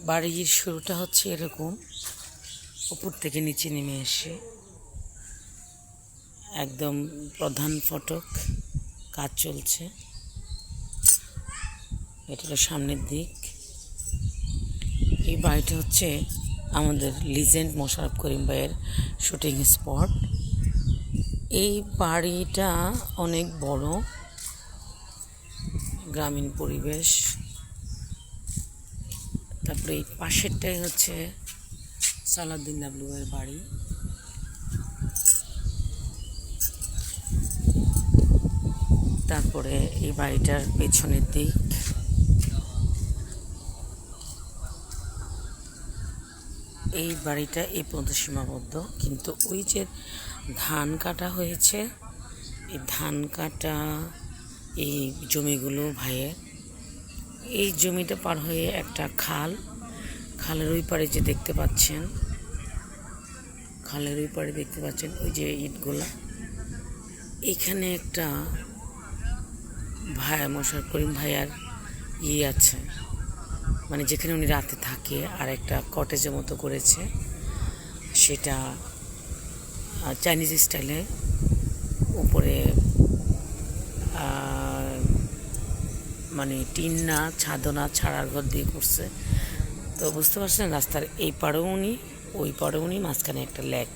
বাড়ির শুরুটা হচ্ছে এরকম, উপর থেকে নিচে নেমে এসে একদম প্রধান ফটক কাজ চলছে। এটা হলো সামনের দিক। এই বাড়িটা হচ্ছে আমাদের লিজেন্ড মোশাররফ করিম ভাইয়ের শুটিং স্পট। এই বাড়িটা অনেক বড়, গ্রামীণ পরিবেশ। তারপরে এই পাশেরটাই হচ্ছে সালাউদ্দিন লাবলু ভাইয়ের বাড়ি। তারপরে এই বাড়িটার পেছনের দিক, এই বাড়িটা এই পর্যন্ত সীমাবদ্ধ। কিন্তু ওই যে ধান কাটা হয়েছে, এই ধান কাটা এই জমিগুলো ভাইয়ের। এই জমিটা পার হয়ে একটা খাল, খালের ওই পারে যে দেখতে পাচ্ছেন, খালের ওই পারে দেখতে পাচ্ছেন ওই যে ইটগুলা, এখানে একটা ভাই মোশাররফ করিম ভাইয়ার আছে, মানে যেখানে উনি রাতে থাকে, আর একটা কটেজের মতো করেছে, সেটা চাইনিজ স্টাইলে। উপরে মানে টিন না, ছাদনা, ছাড়ার ঘর দিয়ে করছে। তো বুঝতে পারছেন, রাস্তার এই পাড়েও উনি, ওই পাড়েও উনি, মাঝখানে একটা লেক।